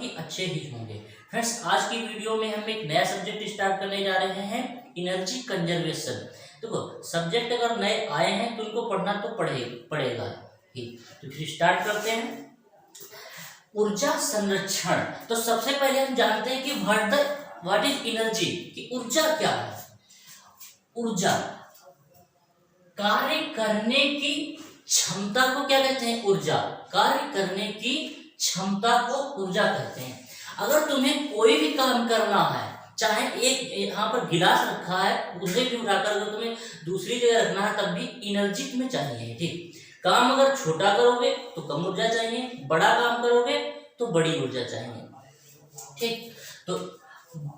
ही अच्छे ही होंगे। फ्रेंड्स, आज की वीडियो में हम एक नया सब्जेक्ट स्टार्ट करने जा रहे हैं, एनर्जी कंजर्वेशन। देखो, सब्जेक्ट अगर नए आए हैं तो उनको पढ़ना तो पड़ेगा ही। तो फिर स्टार्ट करते हैं। ऊर्जा संरक्षण। तो सबसे पहले हम जानते हैं कि व्हाट इज एनर्जी, कि ऊर्जा क्या है। ऊर्जा कार्य करने की क्षमता को क्या कहते हैं? ऊर्जा। कार्य करने की क्षमता को ऊर्जा कहते हैं। अगर तुम्हें कोई भी काम करना है, चाहे एक यहाँ पर गिलास रखा है, उसे भी उठाकर अगर तुम्हें दूसरी जगह रखना है, तब भी एनर्जी तुम्हें चाहिए। ठीक, काम अगर छोटा करोगे तो कम ऊर्जा चाहिए, बड़ा काम करोगे तो बड़ी ऊर्जा चाहिए। ठीक, तो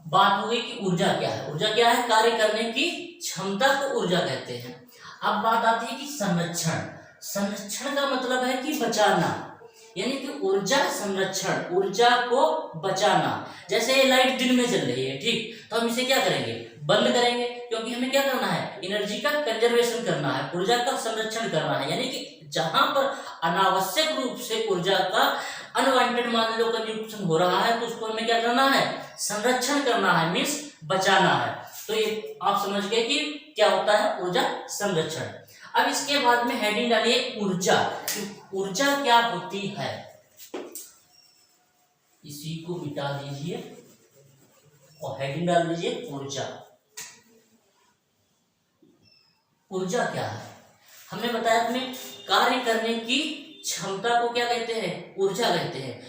बात हो गई कि ऊर्जा क्या है। ऊर्जा क्या है? कार्य करने की क्षमता को ऊर्जा कहते हैं। अब बात आती है कि संरक्षण। संरक्षण का मतलब है कि बचाना, यानी कि ऊर्जा संरक्षण, ऊर्जा को बचाना। जैसे ये लाइट दिन में चल रही है, ठीक, तो हम इसे क्या करेंगे? बंद करेंगे, क्योंकि हमें क्या करना है? एनर्जी का कंजर्वेशन करना है, ऊर्जा का संरक्षण करना है। यानी कि जहां पर अनावश्यक रूप से ऊर्जा का अनवांटेड मान लो कंजम्पशन हो रहा है, तो उसको हमें क्या करना है? संरक्षण करना है, मीन्स बचाना है। तो ये आप समझ गए कि क्या होता है ऊर्जा संरक्षण। अब इसके बाद में हेडिंग डालिए ऊर्जा। ऊर्जा क्या होती है, इसी को मिटा दीजिए और हेडिंग डाल दीजिए ऊर्जा। ऊर्जा क्या है? हमने बताया तुम्हें, कार्य करने की क्षमता को क्या कहते हैं? ऊर्जा कहते हैं।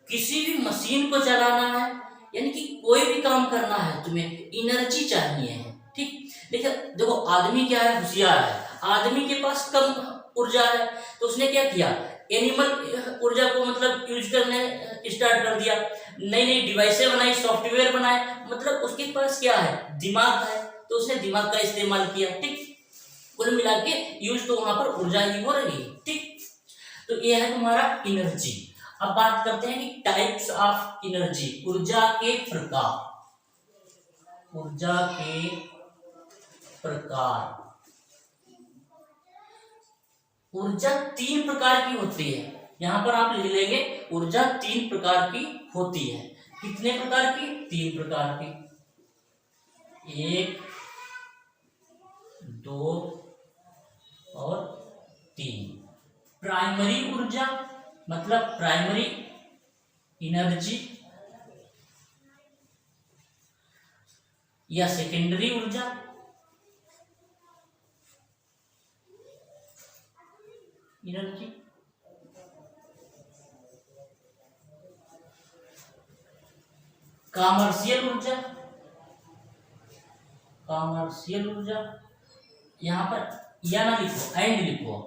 किसी भी मशीन को चलाना है, यानी कि कोई भी काम करना है, तुम्हें एनर्जी चाहिए है। ठीक, देखिए, देखो आदमी क्या है? होशियार है। आदमी के पास कम ऊर्जा है, तो उसने क्या किया? एनिमल ऊर्जा को मतलब यूज करने स्टार्ट कर दिया। नई नई डिवाइसें बनाई, सॉफ्टवेयर बनाए, मतलब उसके पास क्या है? दिमाग है, तो उसने दिमाग का इस्तेमाल किया। ठीक, कुल मिला के यूज तो वहां पर ऊर्जा ही हो रही है। ठीक, तो यह है तुम्हारा एनर्जी। अब बात करते हैं कि टाइप्स ऑफ एनर्जी, ऊर्जा के प्रकार। ऊर्जा के प्रकार। ऊर्जा 3 प्रकार की होती है, यहां पर आप लिख लेंगे ऊर्जा 3 प्रकार की होती है। कितने प्रकार की? 3 प्रकार की। 1, 2 और 3। प्राइमरी ऊर्जा मतलब प्राइमरी एनर्जी, या सेकेंडरी ऊर्जा, एनर्जी। कॉमर्शियल ऊर्जा, कॉमर्शियल ऊर्जा, यहां पर या ना लिखो, एंड लिखो,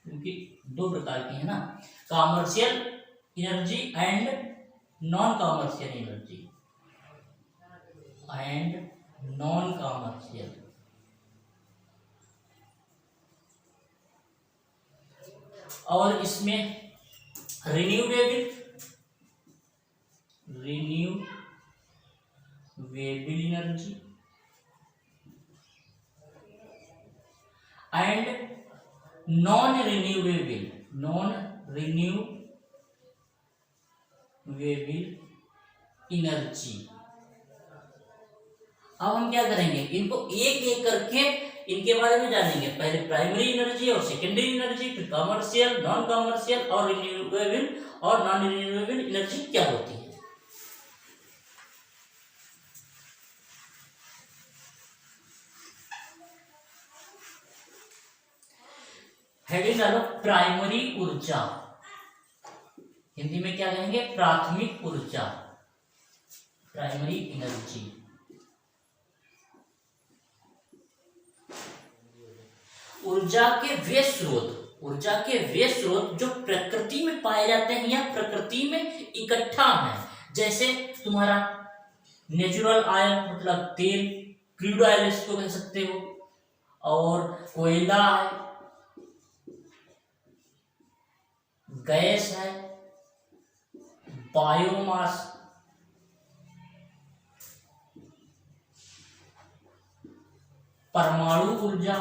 क्योंकि 2 प्रकार की है ना, commercial energy and non commercial energy, and non commercial. और इसमें renewable energy and non renewable energy. अब हम क्या करेंगे? इनको एक एक करके इनके बारे में जानेंगे। पहले प्राइमरी एनर्जी और सेकेंडरी एनर्जी, फिर कॉमर्शियल, नॉन कॉमर्शियल और रिन्यूएबल और नॉन रिन्यूएबल एनर्जी क्या होती है। हेडिंग डालो प्राइमरी ऊर्जा, हिंदी में क्या कहेंगे? प्राथमिक ऊर्जा, प्राइमरी एनर्जी। ऊर्जा के वे स्रोत, ऊर्जा के वे स्रोत जो प्रकृति में पाए जाते हैं या प्रकृति में इकट्ठा है। जैसे तुम्हारा नेचुरल ऑयल मतलब तेल, क्रूड ऑयल इसको कह सकते हो, और कोयला है, गैस है, बायोमास, परमाणु ऊर्जा,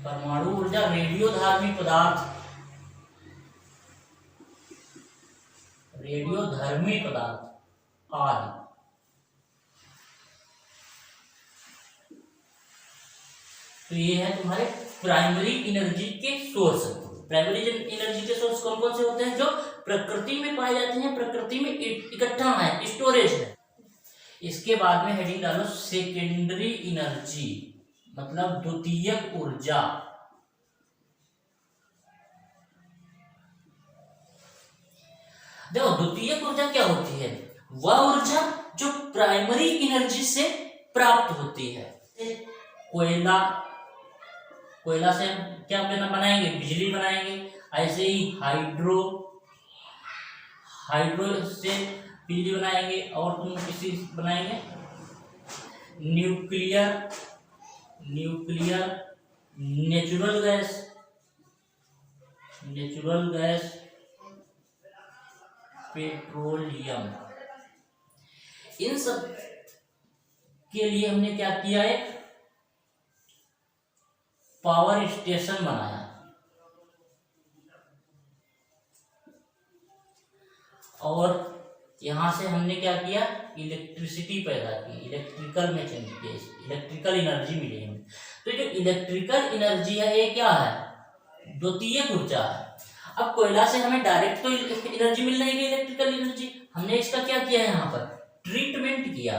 परमाणु ऊर्जा, रेडियोधर्मी पदार्थ, रेडियोधर्मी पदार्थ आदि। तो ये है तुम्हारे प्राइमरी एनर्जी के सोर्स। प्राइमरी एनर्जी के सोर्स कौन कौन से होते हैं? जो प्रकृति में पाए जाते हैं, प्रकृति में इकट्ठा है, स्टोरेज है। इसके बाद में हेडिंग डालो सेकेंडरी एनर्जी, मतलब द्वितीयक ऊर्जा। देखो द्वितीयक ऊर्जा क्या होती है? वह ऊर्जा जो प्राइमरी एनर्जी से प्राप्त होती है। कोयला, कोयला से हम क्या बनाएंगे? बिजली बनाएंगे। ऐसे ही हाइड्रो से बिजली बनाएंगे। और तुम किसी बनाएंगे न्यूक्लियर, नेचुरल गैस, पेट्रोलियम। इन सब के लिए हमने क्या किया? एक पावर स्टेशन बनाया और यहां से हमने क्या किया? इलेक्ट्रिसिटी पैदा की, इलेक्ट्रिकल में चेंज किया, इलेक्ट्रिकल एनर्जी मिली हमें। तो जो इलेक्ट्रिकल एनर्जी है ये क्या है? द्वितीयक ऊर्जा है। अब कोयला से हमें डायरेक्ट तो एनर्जी मिल रही है, इलेक्ट्रिकल एनर्जी। हमने इसका क्या किया है? यहाँ पर ट्रीटमेंट किया।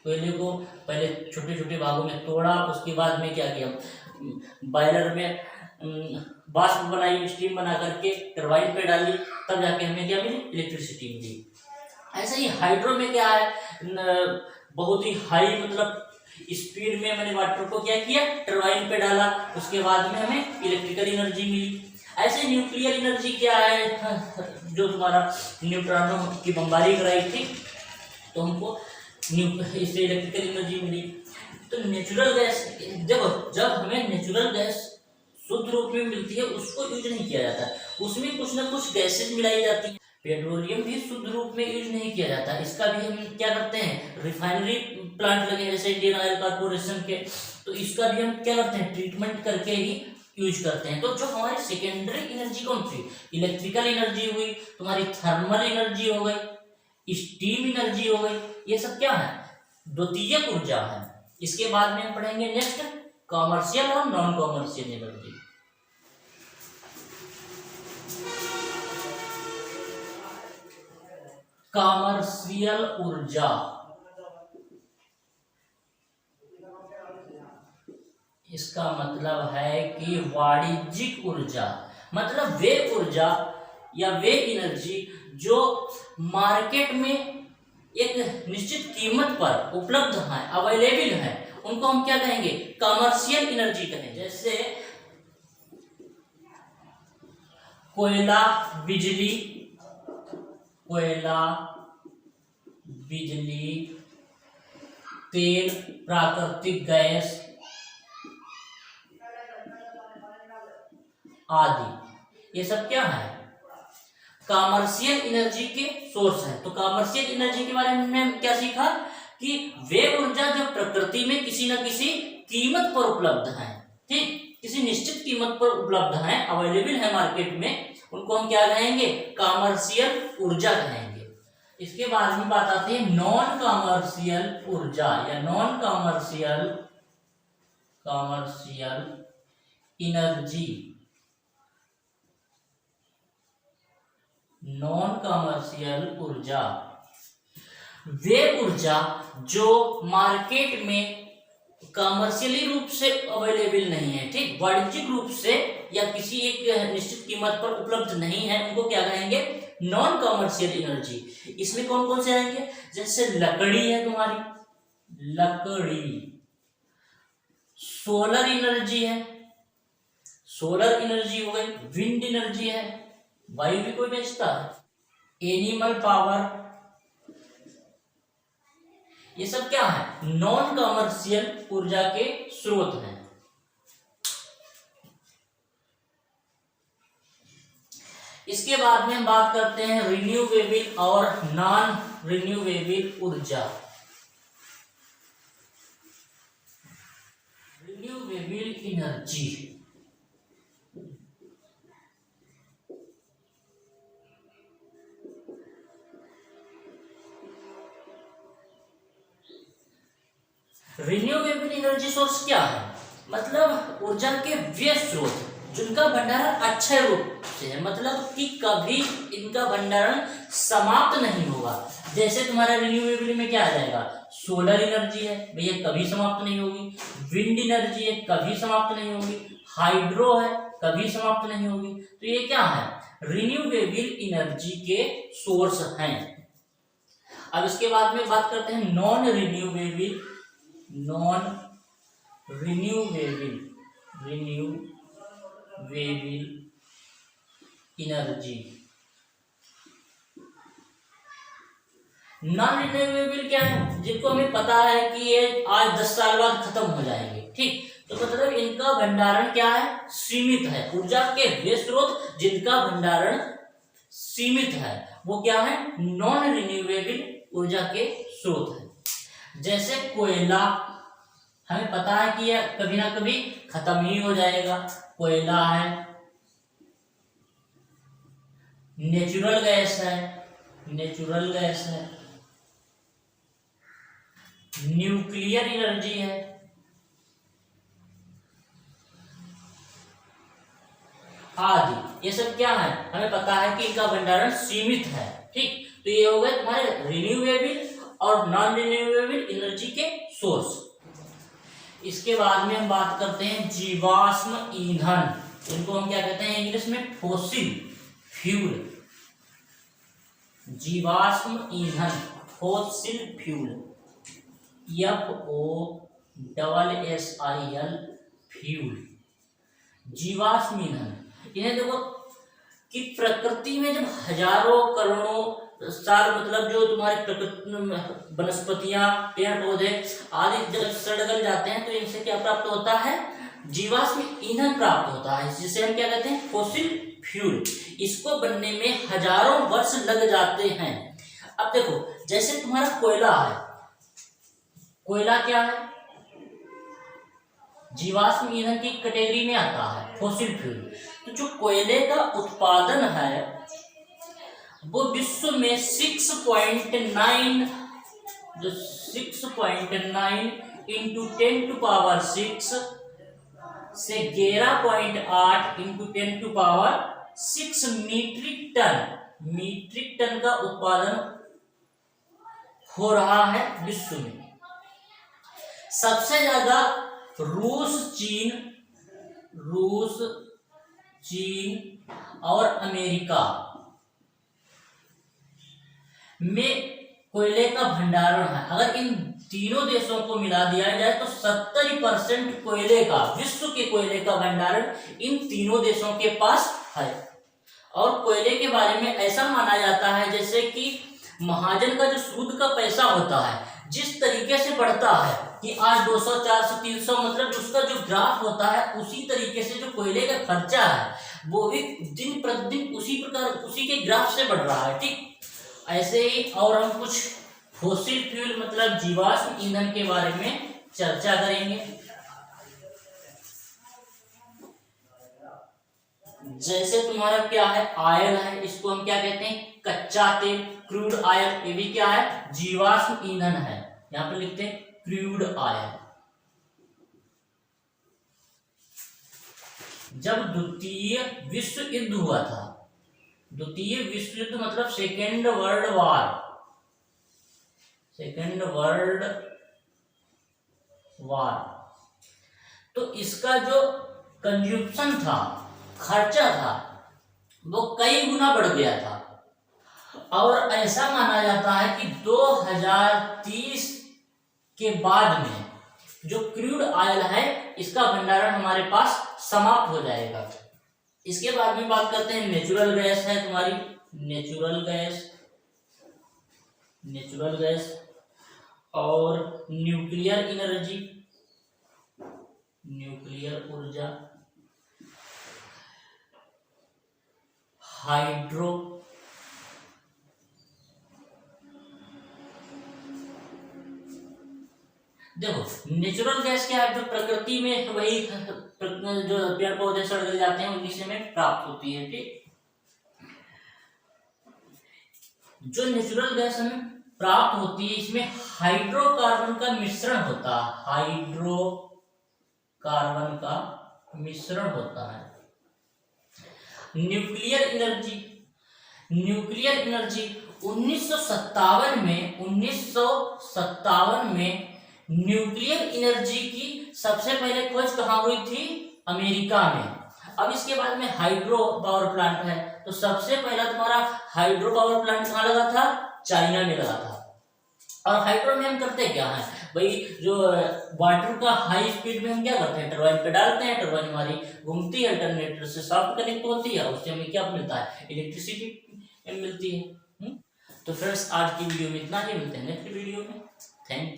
कोयले को पहले छोटे छोटे भागों में तोड़ा, उसके बाद में क्या किया? बॉयलर में वाष्प बनाई, स्टीम बना करके टरबाइन पे डाली, तब जाके हमें क्या मिली? इलेक्ट्रिसिटी मिली। ऐसे ही हाइड्रो में क्या है? बहुत ही हाई मतलब स्पीड में मैंने वाटर को क्या किया? टरबाइन पे डाला, उसके बाद में हमें इलेक्ट्रिकल एनर्जी मिली। ऐसे न्यूक्लियर एनर्जी क्या है? जो तुम्हारा न्यूट्रॉनों की बमबारी कराई थी तो हमको इससे इलेक्ट्रिकल एनर्जी मिली। तो नेचुरल गैस, देखो जब हमें नेचुरल गैस शुद्ध रूप में मिलती है उसको यूज नहीं किया जाता, उसमें कुछ ना कुछ गैसेज मिलाई जाती है। पेट्रोलियम भी शुद्ध रूप में यूज नहीं किया जाता, इसका भी हम क्या करते हैं? रिफाइनरी प्लांट लगे जैसे इंडियन ऑयल कॉर्पोरेशन के, तो इसका भी हम क्या करते हैं? ट्रीटमेंट करके ही यूज करते हैं। तो जो हमारी सेकेंडरी एनर्जी कौन सी? इलेक्ट्रिकल एनर्जी हुई, तुम्हारी थर्मल एनर्जी हो गई, स्टीम एनर्जी हो गई, ये सब क्या है? द्वितीयक ऊर्जा है। इसके बाद में हम पढ़ेंगे नेक्स्ट कॉमर्शियल और नॉन कॉमर्शियल एनर्जी। कॉमर्शियल ऊर्जा, इसका मतलब है कि वाणिज्यिक ऊर्जा, मतलब वे ऊर्जा या वे एनर्जी जो मार्केट में एक निश्चित कीमत पर उपलब्ध है, अवेलेबल है, उनको हम क्या कहेंगे? कमर्शियल एनर्जी कहेंगे। जैसे कोयला, बिजली, तेल, प्राकृतिक गैस आदि, ये सब क्या है? कॉमर्शियल एनर्जी के सोर्स है। तो कॉमर्शियल एनर्जी के बारे में हमने क्या सीखा? कि वे ऊर्जा जो प्रकृति में किसी न किसी कीमत पर उपलब्ध है, ठीक, किसी निश्चित कीमत पर उपलब्ध है, अवेलेबल है मार्केट में, उनको हम क्या कहेंगे? कॉमर्शियल ऊर्जा कहेंगे। इसके बाद में बात आती है नॉन कॉमर्शियल ऊर्जा या non commercial energy. Non commercial ऊर्जा वे ऊर्जा जो मार्केट में कॉमर्शियली रूप से अवेलेबल नहीं है, ठीक, वाणिज्यिक रूप से या किसी एक निश्चित कीमत पर उपलब्ध नहीं है, उनको क्या कहेंगे? Non commercial energy. इसमें कौन कौन से आएंगे? जैसे लकड़ी है तुम्हारी, लकड़ी, सोलर एनर्जी है, सोलर एनर्जी हो गई, विंड एनर्जी है, वायु भी कोई बेचता है, एनिमल पावर, ये सब क्या है? नॉन कॉमर्शियल ऊर्जा के स्रोत हैं। इसके बाद में हम बात करते हैं रिन्यूएबल और नॉन रिन्यूएबल ऊर्जा। Renewable energy. Renewable energy source क्या है? मतलब ऊर्जा के वे स्रोत जिनका भंडारण अच्छे रूप से है, मतलब कि कभी इनका भंडारण समाप्त नहीं होगा। जैसे तुम्हारा रिन्यूएबल में क्या आ जाएगा? सोलर एनर्जी है भैया, कभी समाप्त नहीं होगी। विंड एनर्जी है, कभी समाप्त नहीं होगी। हाइड्रो है, कभी समाप्त नहीं होगी। तो ये क्या है? रिन्यूएबल एनर्जी के सोर्स हैं। अब इसके बाद में बात करते हैं non renewable energy. Non renewable क्या है? जिनको हमें पता है कि ये आज 10 साल बाद खत्म हो जाएंगे, ठीक। तो मतलब इनका भंडारण क्या है? सीमित है। ऊर्जा के वे स्रोत जिनका भंडारण सीमित है वो क्या है? नॉन रिन्यूएबल ऊर्जा के स्रोत है। जैसे कोयला, हमें पता है कि यह कभी ना कभी खत्म ही हो जाएगा। कोयला है, नेचुरल गैस है, न्यूक्लियर एनर्जी है, आदि। ये सब क्या है? हमें पता है कि इनका भंडारण सीमित है, ठीक। तो ये हो गए तुम्हारे रिन्यूएबल और नॉन रिन्यूएबल एनर्जी के सोर्स। इसके बाद में हम बात करते हैं जीवाश्म ईंधन। इनको हम क्या कहते हैं इंग्लिश में? Fossil fuel. जीवाश्म ईंधन, फॉसिल फ्यूल, FOSSIL फ्यूल, जीवाश्म ईंधन। इन्हें देखो कि प्रकृति में जब हजारों करोड़ों साल, मतलब जो तुम्हारे प्रकृति वनस्पतियां, पेड़ पौधे आदि जब सड़ गल जाते हैं तो इनसे क्या प्राप्त होता है? जीवाश्म ईंधन प्राप्त होता है, जिसे हम क्या कहते हैं? Fossil fuel. इसको बनने में हजारों वर्ष लग जाते हैं। अब देखो, जैसे तुम्हारा कोयला है, कोयला क्या है? जीवाश्म ईंधन की कैटेगरी में आता है, फॉसिल फ्यूल। तो जो कोयले का उत्पादन है वो विश्व में 6.9 इंटू 10⁶ से 11.8 इंटू 10⁶ मीट्रिक टन का उत्पादन हो रहा है विश्व में। सबसे ज्यादा रूस, चीन और अमेरिका में कोयले का भंडारण है। अगर इन तीनों देशों को मिला दिया जाए तो 70% कोयले का, विश्व के कोयले का भंडारण इन तीनों देशों के पास है। और कोयले के बारे में ऐसा माना जाता है जैसे कि महाजन का जो सूद का पैसा होता है, जिस तरीके से बढ़ता है कि आज 200, 400, 300, मतलब उसका जो ग्राफ होता है, उसी तरीके से जो कोयले का खर्चा है वो भी दिन प्रतिदिन उसी प्रकार, उसी के ग्राफ से बढ़ रहा है, ठीक। ऐसे ही और हम कुछ फॉसिल फ्यूल मतलब जीवाश्म ईंधन के बारे में चर्चा करेंगे। जैसे तुम्हारा क्या है? ऑयल है, इसको हम क्या कहते हैं? कच्चा तेल, क्रूड ऑयल। ये भी क्या है? जीवाश्म ईंधन है। यहां पर लिखते हैं क्रूड ऑयल। जब द्वितीय विश्व युद्ध हुआ था, द्वितीय विश्व युद्ध मतलब सेकेंड वर्ल्ड वार, तो इसका जो कंज्यूप्शन था, खर्चा था, वो कई गुना बढ़ गया था। और ऐसा माना जाता है कि 2030 के बाद में जो क्रूड ऑयल है इसका भंडारण हमारे पास समाप्त हो जाएगा। इसके बाद में बात करते हैं नेचुरल गैस है तुम्हारी, नेचुरल गैस और न्यूक्लियर एनर्जी, न्यूक्लियर ऊर्जा, हाइड्रो, देखो नेचुरल गैस क्या है, जो प्रकृति में वही जो पेड़ पौधे सड़ गल जाते हैं उन्हीं से में प्राप्त होती है। ठीक, जो नेचुरल गैस हमें प्राप्त होती है इसमें हाइड्रोकार्बन का मिश्रण होता है, हाइड्रोकार्बन का मिश्रण होता है। न्यूक्लियर एनर्जी, न्यूक्लियर एनर्जी 1957 में न्यूक्लियर एनर्जी की सबसे पहले खोज कहाँ हुई थी? अमेरिका में। अब इसके बाद में हाइड्रो पावर प्लांट है, तो सबसे पहला तुम्हारा हाइड्रो पावर प्लांट कहाँ लगा था? चाइना में लगा था। और हाइड्रो में हम करते क्या है भाई, जो वाटर का हाई स्पीड में हम क्या करते हैं, टरबाइन पे डालते हैं, टरबाइन हमारी घूमती है, अल्टरनेटर से सॉफ्ट कनेक्ट होती है, उससे हमें क्या मिलता है? इलेक्ट्रिसिटी मिलती है। तो फ्रेंड्स आज की वीडियो में इतना ही, मिलते हैं नेक्स्ट वीडियो में। Thank you.